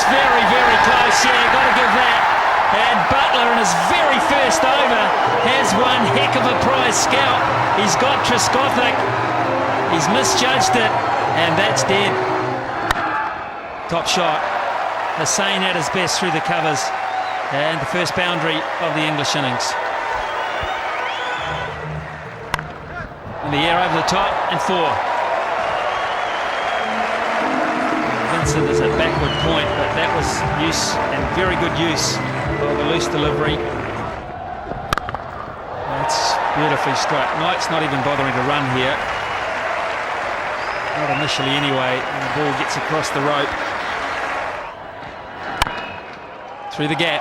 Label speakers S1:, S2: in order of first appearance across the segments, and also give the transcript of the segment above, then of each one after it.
S1: That's very, very close. Yeah, got to give that. And Butler in his very first over has one heck of a prize scout. He's got Trescothic. He's misjudged it, and that's dead. Top shot. Hussain at his best through the covers, and the first boundary of the English innings. In the air over the top, and 4. Vincent is a backward point, but that was use, and very good use, of a loose delivery. That's beautifully struck. Knight's not even bothering to run here. Not initially anyway, and the ball gets across the rope. Through the gap,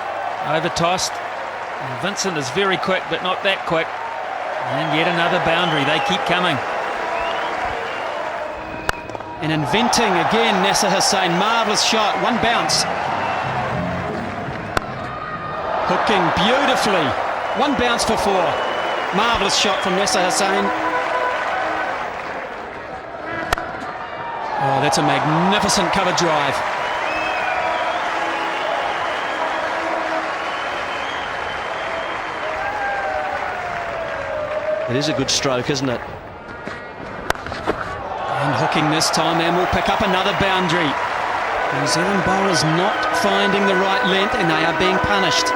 S1: over tossed. And Vincent is very quick, but not that quick. And yet another boundary. They keep coming.
S2: And inventing again, Nasser Hussain. Marvellous shot, one bounce. Hooking beautifully. One bounce for 4. Marvellous shot from Nasser Hussain. Oh, that's a magnificent cover drive.
S3: It is a good stroke, isn't it?
S2: And hooking this time, and will pick up another boundary. New Zealand bowlers not finding the right length, and they are being punished.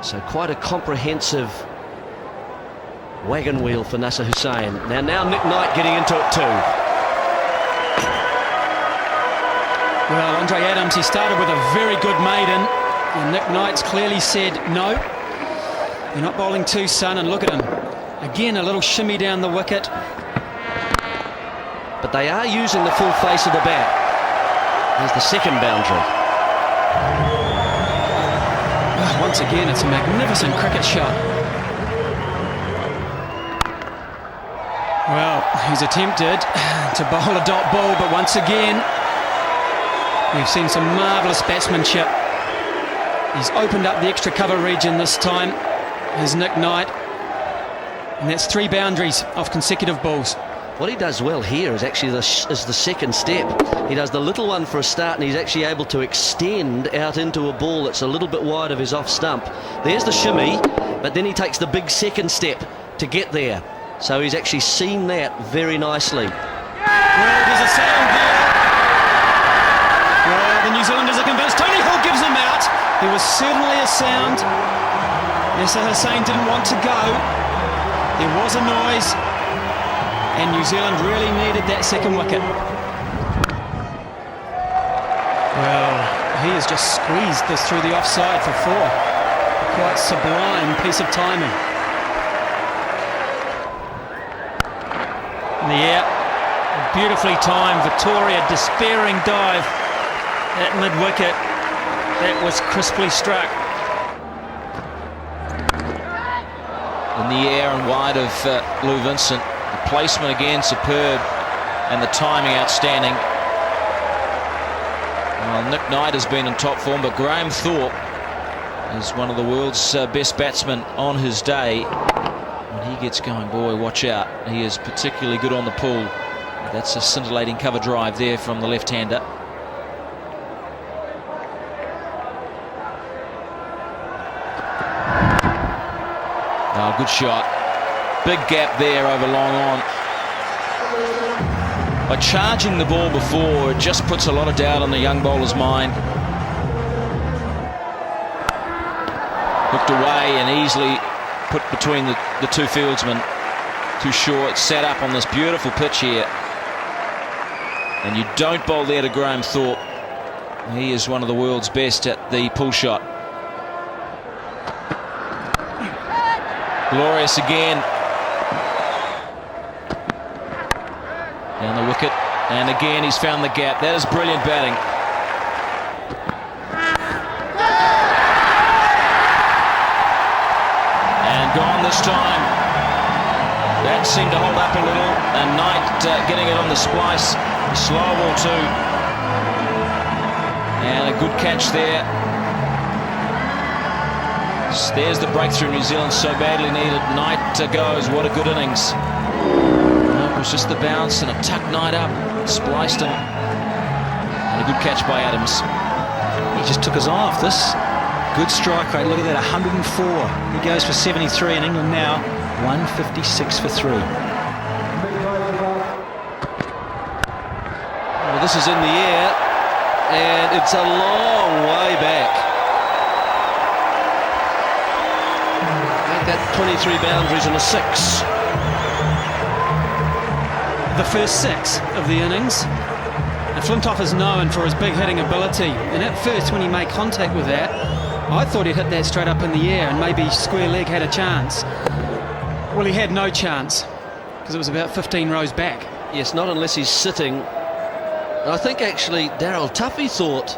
S3: So quite a comprehensive wagon wheel for Nasser Hussain. Now Nick Knight getting into it too.
S2: Well, Andre Adams, he started with a very good maiden, and Nick Knight's clearly said, no, you're not bowling too, son, and look at him. Again, a little shimmy down the wicket.
S3: But they are using the full face of the bat. There's the second boundary.
S2: Once again, it's a magnificent cricket shot. Well, he's attempted to bowl a dot ball, but once again, we've seen some marvellous batsmanship. He's opened up the extra cover region this time, is Nick Knight. And that's 3 boundaries off consecutive balls.
S3: What he does well here is actually the second step. He does the little one for a start, and he's actually able to extend out into a ball that's a little bit wide of his off stump. There's the shimmy, but then he takes the big second step to get there. So he's actually seen that very nicely.
S2: Well, there's a sound there. Well, the New Zealanders are convinced. Tony Hill gives him out. There was certainly a sound. Nasser Hussain didn't want to go. There was a noise, and New Zealand really needed that second wicket. Well, he has just squeezed this through the offside for 4. A quite sublime piece of timing.
S1: In the air, beautifully timed. Victoria, despairing dive at mid-wicket. That was crisply struck.
S4: In the air and wide of Lou Vincent. The placement again superb, and the timing outstanding. Well, Nick Knight has been in top form, but Graham Thorpe is one of the world's best batsmen on his day. When he gets going, boy, watch out. He is particularly good on the pull. That's a scintillating cover drive there from the left-hander. Oh, good shot. Big gap there over long on. By charging the ball before, it just puts a lot of doubt on the young bowler's mind. Hooked away and easily put between the 2 fieldsmen. Too short, set up on this beautiful pitch here. And you don't bowl there to Graham Thorpe. He is one of the world's best at the pull shot. Glorious again. Down the wicket, and again he's found the gap. That is brilliant batting. And gone this time. That seemed to hold up a little, and Knight getting it on the splice. Slow ball too. And a good catch there. There's the breakthrough New Zealand so badly needed. Knight goes. What a good innings. It was just the bounce and a tuck night up, spliced him. And a good catch by Adams.
S5: He just took his eye off this. Good strike rate. Look at that, 104. He goes for 73 in England now. 156 for 3.
S3: Well, this is in the air, and it's a long way back. Make that 23 boundaries and a 6.
S2: The first 6 of the innings. And Flintoff is known for his big hitting ability. And at first, when he made contact with that, I thought he'd hit that straight up in the air and maybe square leg had a chance. Well, he had no chance because it was about 15 rows back.
S3: Yes, not unless he's sitting. And I think actually Daryl Tuffy thought,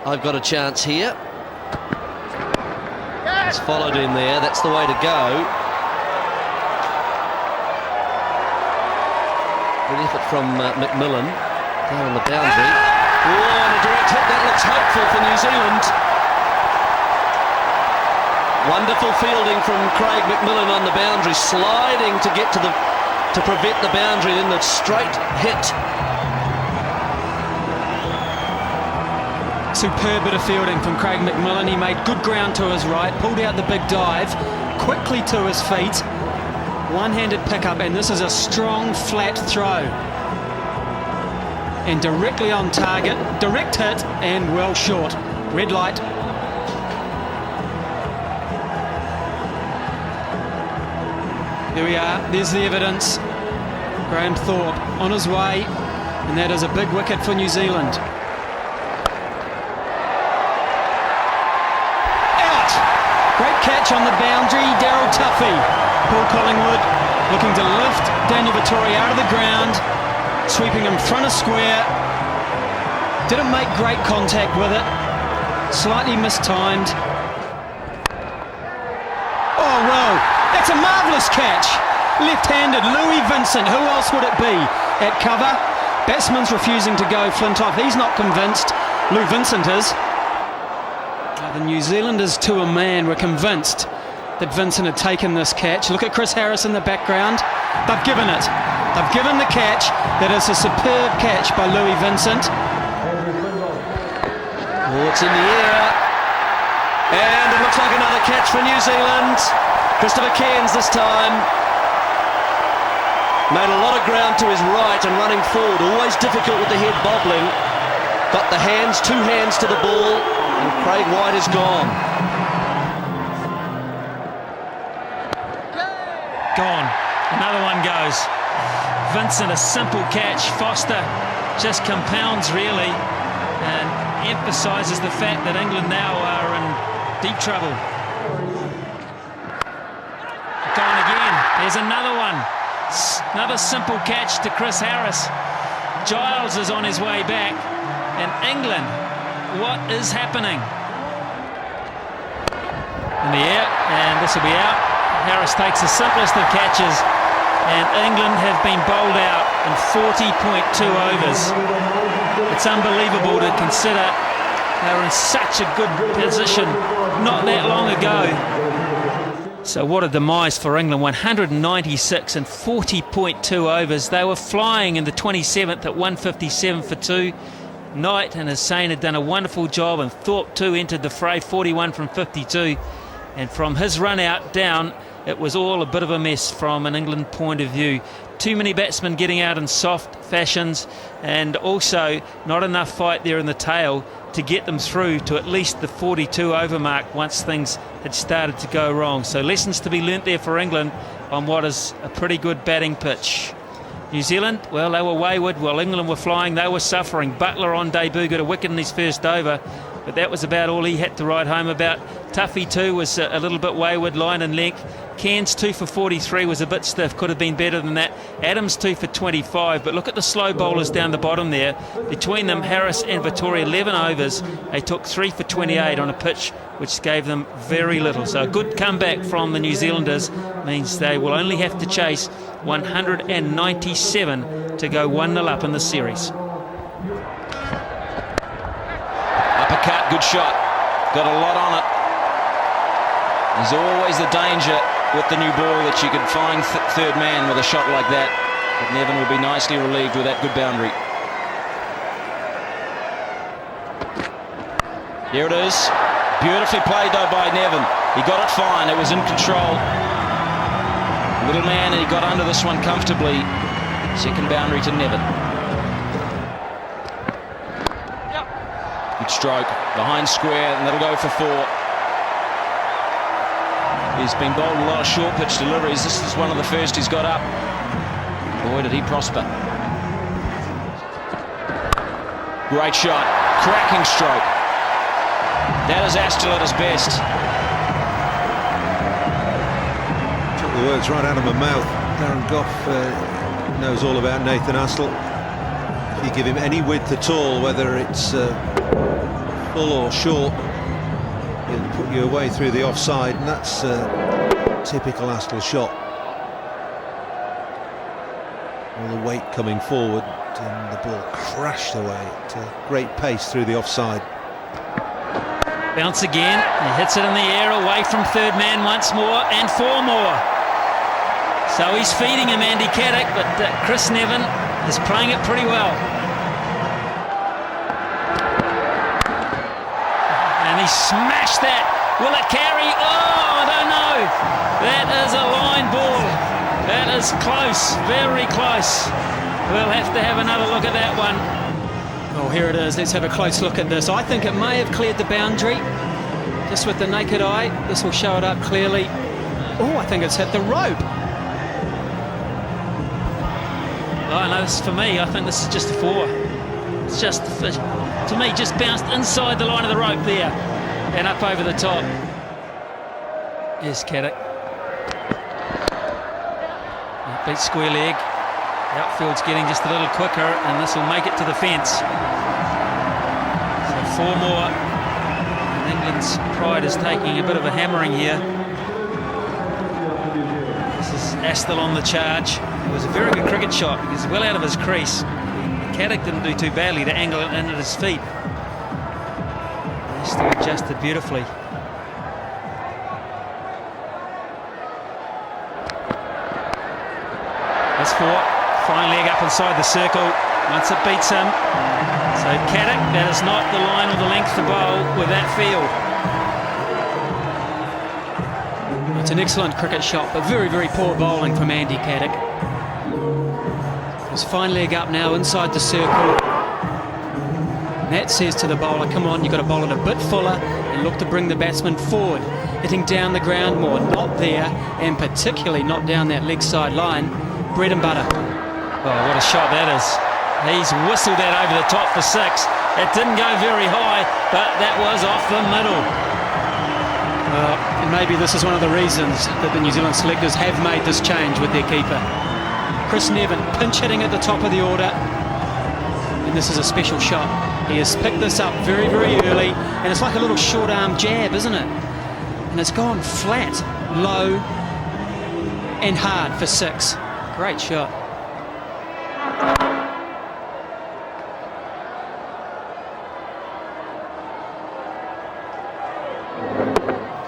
S3: I've got a chance here. He's followed in there. That's the way to go. Good effort from McMillan down on the boundary. Oh, and a direct hit. That looks hopeful for New Zealand. Wonderful fielding from Craig McMillan on the boundary, sliding to get to prevent the boundary, then the straight hit.
S2: Superb bit of fielding from Craig McMillan. He made good ground to his right, pulled out the big dive, quickly to his feet. One-handed pickup, and this is a strong, flat throw. And directly on target, direct hit, and well short. Red light. There we are, there's the evidence. Graham Thorpe on his way, and that is a big wicket for New Zealand. Out! Great catch on the boundary, Daryl Tuffy. Paul Collingwood looking to lift Daniel Vettori out of the ground, sweeping him front of square. Didn't make great contact with it, slightly mistimed. Oh well, that's a marvellous catch. Left-handed Louis Vincent, who else would it be at cover? Batsman's refusing to go, Flintoff, he's not convinced. Lou Vincent is. The New Zealanders to a man were convinced that Vincent had taken this catch. Look at Chris Harris in the background. They've given it. They've given the catch. That is a superb catch by Louis Vincent.
S3: Oh, it's in the air. And it looks like another catch for New Zealand. Christopher Cairns this time. Made a lot of ground to his right and running forward. Always difficult with the head bobbling. Got the hands, 2 hands to the ball. And Craig White is gone.
S1: Gone. Another one goes. Vincent, a simple catch. Foster just compounds really and emphasises the fact that England now are in deep trouble. Gone again. There's another one. Another simple catch to Chris Harris. Giles is on his way back. And England, what is happening? In the air, and this will be out. Harris takes the simplest of catches, and England have been bowled out in 40.2 overs. It's unbelievable to consider they were in such a good position not that long ago. So what a demise for England, 196 and 40.2 overs. They were flying in the 27th at 157 for 2. Knight and Hussain had done a wonderful job, and Thorpe too entered the fray, 41 from 52. And from his run out down, it was all a bit of a mess from an England point of view. Too many batsmen getting out in soft fashions, and also not enough fight there in the tail to get them through to at least the 42 over mark once things had started to go wrong. So lessons to be learnt there for England on what is a pretty good batting pitch. New Zealand, well, they were wayward. While England were flying, they were suffering. Butler on debut got a wicket in his first over, but that was about all he had to write home about. Tuffy too was a little bit wayward, line and length. Cairns 2 for 43 was a bit stiff, could have been better than that. Adams 2 for 25, but look at the slow bowlers down the bottom there. Between them, Harris and Vettori, 11 overs. They took 3 for 28 on a pitch which gave them very little. So a good comeback from the New Zealanders means they will only have to chase 197 to go 1-0 up in the series.
S4: Uppercut, good shot. Got a lot on it. There's always the danger with the new ball that you could find third man with a shot like that. But Nevin will be nicely relieved with that good boundary. Here it is. Beautifully played though by Nevin. He got it fine. It was in control. Little man, and he got under this one comfortably. Second boundary to Nevin. Good stroke. Behind square, and that'll go for 4. He's been bowled a lot of short pitch deliveries. This is one of the first he's got up. Boy, did he prosper. Great shot. Cracking stroke. That is Astle at his best.
S6: Took the words right out of my mouth. Darren Gough knows all about Nathan Astle. If you give him any width at all, whether it's full or short, he'll put you away through the offside, and that's a typical Astle shot. All the weight coming forward, and the ball crashed away at a great pace through the offside.
S1: Bounce again, he hits it in the air away from third man once more, and 4 more. So he's feeding him, Andy Caddick, but Chris Nevin is playing it pretty well. And he smashed that. Will it carry? Oh, I don't know. That is a line ball. That is close, very close. We'll have to have another look at that one.
S2: Oh, here it is. Let's have a close look at this. I think it may have cleared the boundary. Just with the naked eye, this will show it up clearly. Oh, I think it's hit the rope.
S1: Oh, no, this is for me. I think this is just a 4. It's just, to me, just bounced inside the line of the rope there and up over the top. Yes, Caddick. Beat square leg. The outfield's getting just a little quicker, and this will make it to the fence. So 4 more. And England's pride is taking a bit of a hammering here. This is Astle on the charge. It was a very good cricket shot. He was well out of his crease. Caddick didn't do too badly to angle it in at his feet. Astle adjusted beautifully. That's 4. Fine leg up inside the circle. Once it beats him. So Caddick, that is not the line or the length to bowl with that field.
S2: It's an excellent cricket shot, but very, very poor bowling from Andy Caddick. His fine leg up now inside the circle. And that says to the bowler, come on, you've got to bowl it a bit fuller and look to bring the batsman forward. Hitting down the ground more, not there, and particularly not down that leg side line. Bread and butter.
S1: Oh, what a shot that is. He's whistled that over the top for 6. It didn't go very high, but that was off the middle.
S2: And maybe this is one of the reasons that the New Zealand selectors have made this change with their keeper. Chris Nevin pinch hitting at the top of the order. And this is a special shot. He has picked this up very, very early, and it's like a little short arm jab, isn't it? And it's gone flat, low, and hard for 6. Great shot.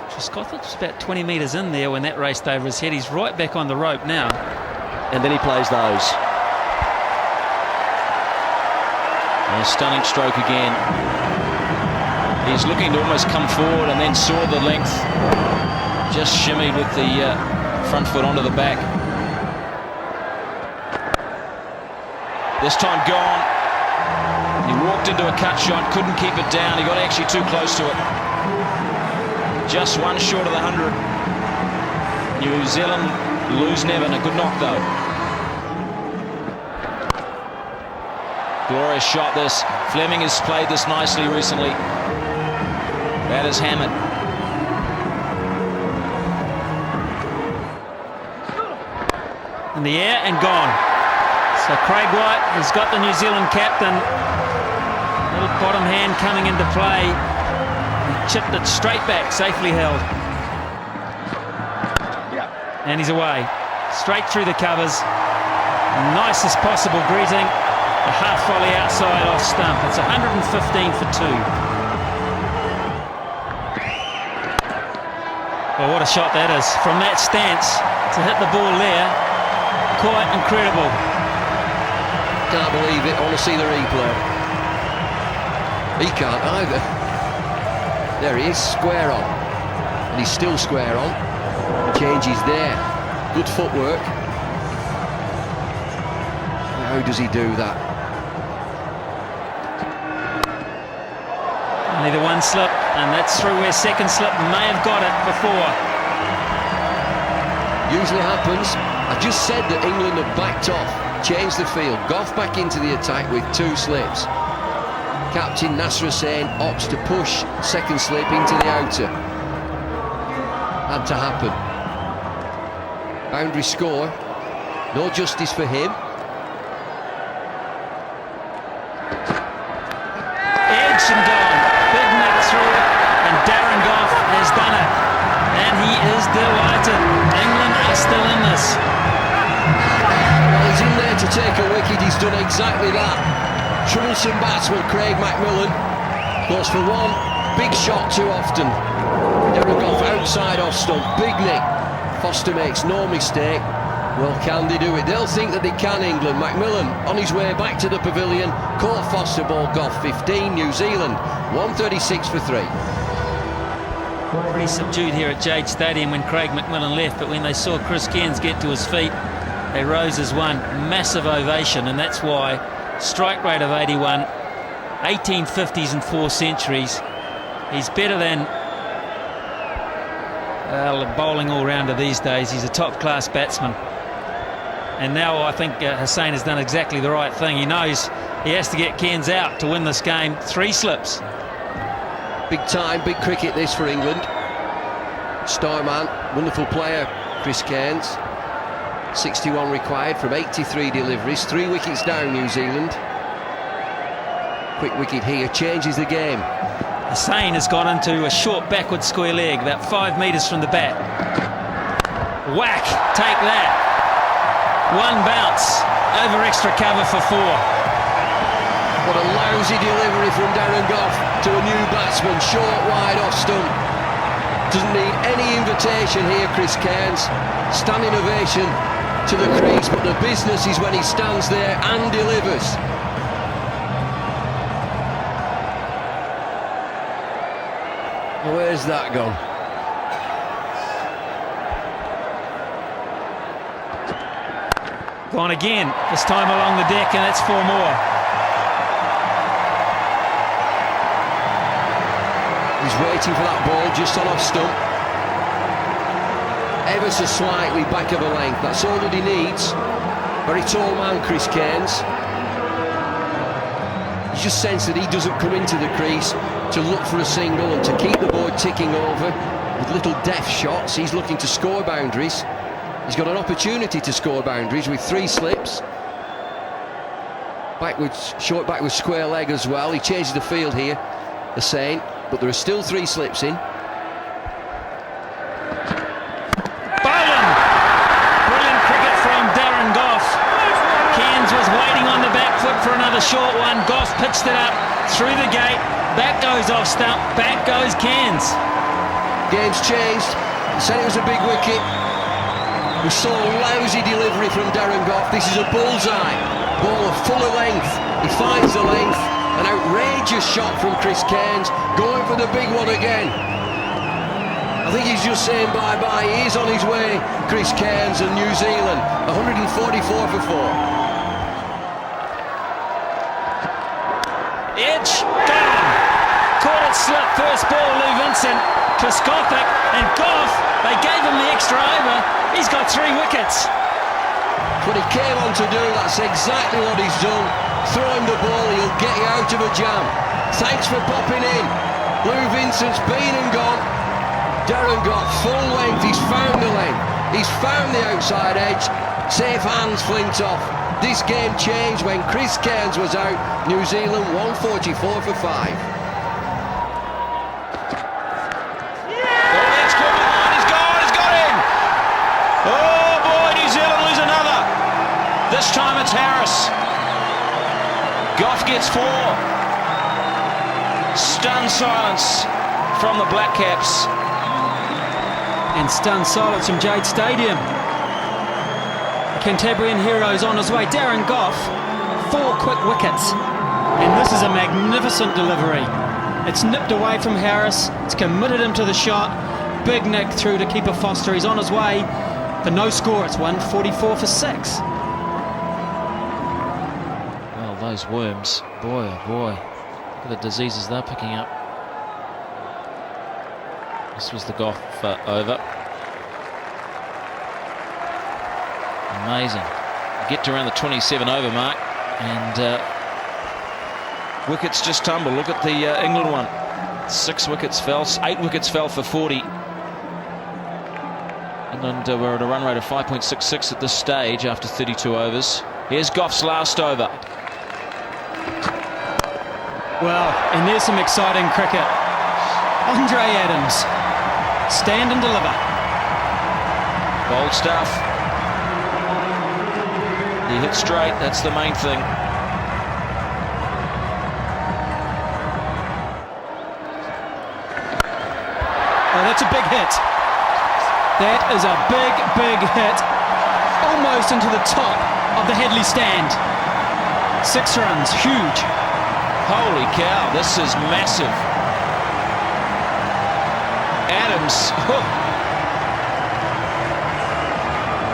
S1: Trescothick's about 20 metres in there when that raced over his head. He's right back on the rope now.
S3: And then he plays those.
S4: A stunning stroke again. He's looking to almost come forward and then saw the length. Just shimmied with the front foot onto the back. This time gone. He walked into a cut shot, couldn't keep it down. He got actually too close to it. Just 1 short of the 100. New Zealand lose Nevin. A good knock though. Glorious shot this. Fleming has played this nicely recently. That is hammered.
S1: In the air and gone. So Craig White has got the New Zealand captain. Little bottom hand coming into play. He chipped it straight back, safely held. And he's away. Straight through the covers. Nicest possible greeting. A half volley outside off stump. It's 115 for 2. Well, what a shot that is. From that stance to hit the ball there. Quite incredible.
S7: Can't believe it. I want to see the replay. He can't either. There he is, square on. And he's still square on. Changes there. Good footwork. How does he do that?
S1: Only the one slip, and that's through where second slip may have got it before.
S7: Usually happens. I just said that England have backed off, changed the field. Goff back into the attack with 2 slips. Captain Nasser Hussain opts to push second slip into the outer. Had to happen. Boundary score. No justice for him.
S1: Edge and gone. Big nick through it, and Darren Goff has done it. And he is delighted. England are still in this.
S7: Well, he's in there to take a wicket. He's done exactly that. Troublesome batsman Craig McMillan goes for one big shot too often. Darren Goff outside off stump. Big nick. Foster makes no mistake. Well, can they do it? They'll think that they can, England. McMillan on his way back to the pavilion. Caught Foster, ball Goff 15. New Zealand 136 for 3.
S1: Pretty subdued here at Jade Stadium when Craig McMillan left, but when they saw Chris Cairns get to his feet, they rose as one. Massive ovation, and that's why strike rate of 81, 1850s and 4 centuries. He's better than a bowling all-rounder these days. He's a top-class batsman. And now I think Hussain has done exactly the right thing. He knows he has to get Cairns out to win this game. 3 slips.
S7: Big time, big cricket this for England. Starman, wonderful player, Chris Cairns. 61 required from 83 deliveries. 3 wickets down, New Zealand. Quick wicket here, changes the game.
S1: Hussain has got into a short backward square leg, about 5 metres from the bat. Whack, take that. 1 bounce, over extra cover for 4.
S7: What a lousy delivery from Darren Goff to a new batsman, short, wide, off stump. Doesn't need any invitation here, Chris Cairns. Standing ovation to the crease, but the business is when he stands there and delivers. Where's that gone?
S1: Gone again, this time along the deck, and that's 4 more.
S7: He's waiting for that ball just on off stump. Ever so slightly back of a length, that's all that he needs. Very tall man, Chris Cairns. You just sense that he doesn't come into the crease to look for a single and to keep the board ticking over with little deft shots. He's looking to score boundaries. He's got an opportunity to score boundaries with 3 slips. Backwards, short backwards square leg as well. He changes the field here, Hussain, but there are still 3 slips in.
S1: Bowling! Brilliant cricket from Darren Goff. Cairns was waiting on the back foot for another short one. Goff pitched it up through the gate. Back goes off stump, back goes Cairns.
S7: Game's changed. He said it was a big wicket. We saw a lousy delivery from Darren Goff. This is a bullseye. Ball of fuller length. He finds the length. An outrageous shot from Chris Cairns. Going for the big one again. I think he's just saying bye-bye. He is on his way, Chris Cairns and New Zealand. 144 for 4.
S1: Edge, gone. Caught it slip, first ball, Lou Vincent, Trescothick, and Goff, they gave him the extra over. He's got 3 wickets.
S7: What he came on to do, that's exactly what he's done. Throw him the ball, he'll get you out of a jam. Thanks for popping in. Lou Vincent's been and gone. Darren got full length, he's found the length. He's found the outside edge. Safe hands, Flintoff. This game changed when Chris Cairns was out. New Zealand 144 for 5.
S4: This time it's Harris. Goff gets 4. Stunned silence from the Black Caps.
S2: And stunned silence from Jade Stadium. Cantabrian heroes on his way. Darren Goff, 4 quick wickets. And this is a magnificent delivery. It's nipped away from Harris. It's committed him to the shot. Big nick through to keeper Foster. He's on his way. For no score, it's 144 for 6.
S4: Well, those worms, boy oh boy, look at the diseases they're picking up. This was the Goff over. Amazing. Get to around the 27 over mark, and wickets just tumble. Look at the England one. 6 wickets fell, 8 wickets fell for 40. England were at a run rate of 5.66 at this stage after 32 overs. Here's Goff's last over.
S2: Well, and there's some exciting cricket. Andre Adams, stand and deliver.
S4: Bold stuff. He hit straight, that's the main thing.
S2: Oh, that's a big hit. That is a big, big hit. Almost into the top of the Headley stand. 6 runs, huge.
S4: Holy cow, this is massive. Adams,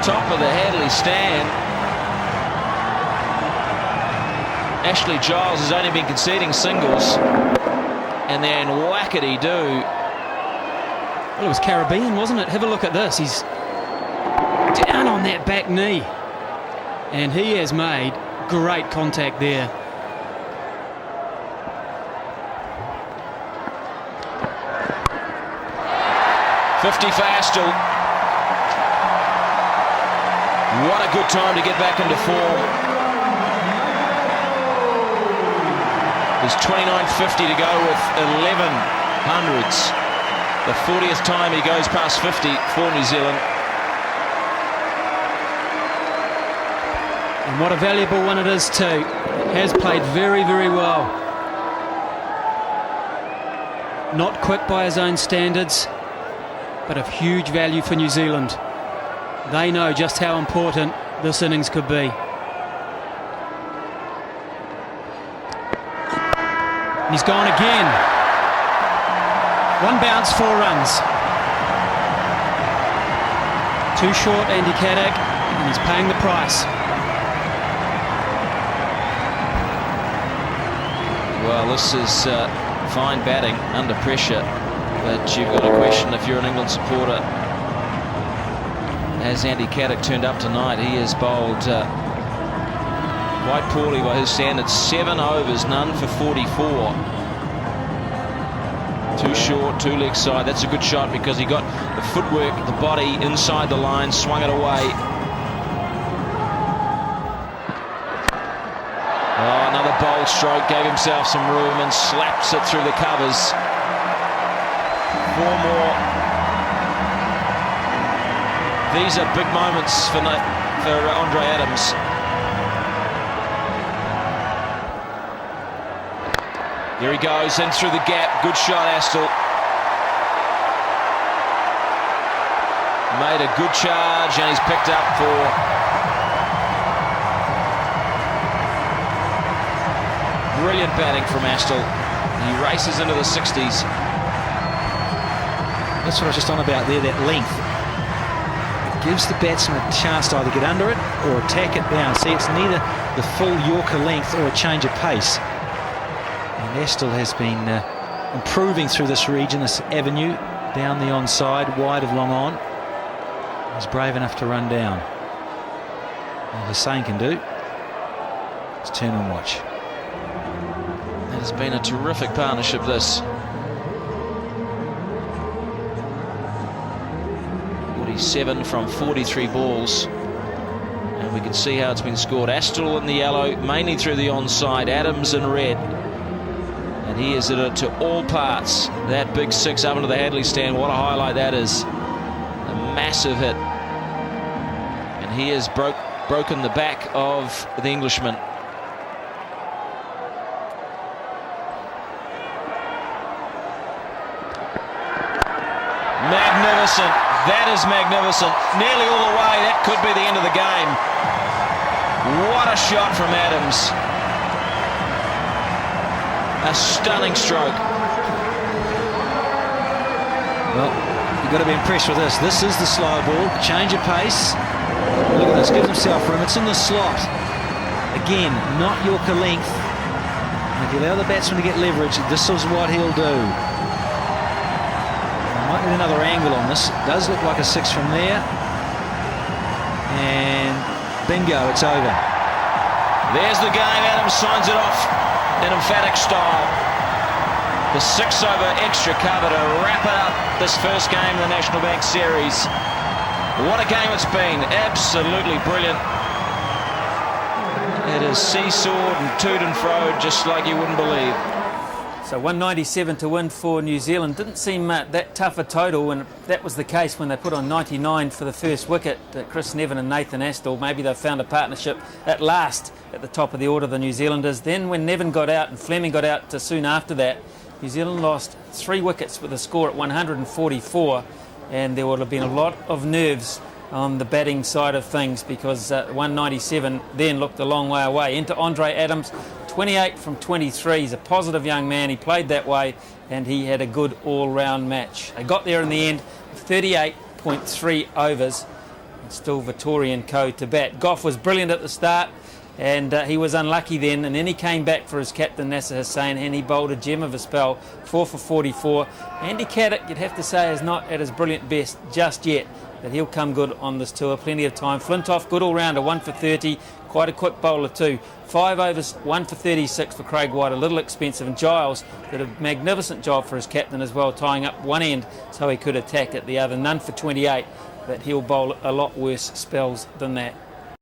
S4: top of the Headley stand. Ashley Giles has only been conceding singles, and then whackety-doo.
S2: Well, it was Caribbean, wasn't it? Have a look at this. He's down on that back knee. And he has made great contact there.
S4: $50 for Astle. What a good time to get back into form. There's 29.50 to go with 11 hundreds. The 40th time he goes past 50 for New Zealand.
S2: And what a valuable one it is too. Has played very, very well. Not quick by his own standards, but of huge value for New Zealand. They know just how important this innings could be. He's gone again. 1 bounce, 4 runs. Too short, Andy Caddick, and he's paying the price.
S4: Well, this is fine batting under pressure, but you've got to question if you're an England supporter. Has Andy Caddick turned up tonight? He has bowled quite poorly by his standards. 7 overs, none for 44. Too short, 2 leg side. That's a good shot because he got the footwork, the body inside the line, swung it away. Oh, another bold stroke, gave himself some room and slaps it through the covers. 4 more. These are big moments for Andre Adams. There he goes, in through the gap. Good shot, Astle. Made a good charge, and he's picked up 4. Brilliant batting from Astle. He races into the 60s.
S5: That's what I was just on about there, that length. It gives the batsman a chance to either get under it or attack it down. See, it's neither the full Yorker length or a change of pace. And Astle has been improving through this region, this avenue, down the onside, wide of long on. He's brave enough to run down. All Hussain can do is turn and watch.
S4: That has been a terrific partnership, this. 47 from 43 balls. And we can see how it's been scored. Astle in the yellow, mainly through the onside. Adams in red. And he has it to all parts. That big 6 up into the Hadley stand. What a highlight that is. A massive hit. And he has broken the back of the Englishman. Magnificent. That is magnificent. Nearly all the way. That could be the end of the game. What a shot from Adams. A stunning stroke.
S5: Well, you've got to be impressed with this. This is the slow ball. Change of pace. Look at this. Gives himself room. It's in the slot. Again, not Yorker length. And if you allow the batsman to get leverage, this is what he'll do. Might need another angle on this. Does look like a 6 from there. And bingo, it's over.
S4: There's the game. Adams signs it off in emphatic style. The 6-over extra cover to wrap it up this first game of the National Bank Series. What a game it's been. Absolutely brilliant. It has seesawed and toed and fro just like you wouldn't believe.
S1: So 197 to win for New Zealand. Didn't seem that tough a total, and that was the case when they put on 99 for the first wicket. Chris Nevin and Nathan Astle, maybe they found a partnership at last at the top of the order, the New Zealanders. Then when Nevin got out and Fleming got out soon after that, New Zealand lost 3 wickets with a score at 144, and there would have been a lot of nerves on the batting side of things, because 197 then looked a long way away. Into Andre Adams, 28 from 23. He's a positive young man. He played that way, and he had a good all-round match. They got there in the end, 38.3 overs. And still Vettori and co to bat. Gough was brilliant at the start, and he was unlucky then, and then he came back for his captain Nasser Hussain, and he bowled a gem of a spell, 4 for 44. Andy Caddick, you'd have to say, is not at his brilliant best just yet, but he'll come good on this tour. Plenty of time. Flintoff, good all-rounder, 1 for 30. Quite a quick bowler too. 5 overs, 1 for 36 for Craig White, a little expensive. And Giles did a magnificent job for his captain as well, tying up one end so he could attack at the other. None for 28, but he'll bowl a lot worse spells than that.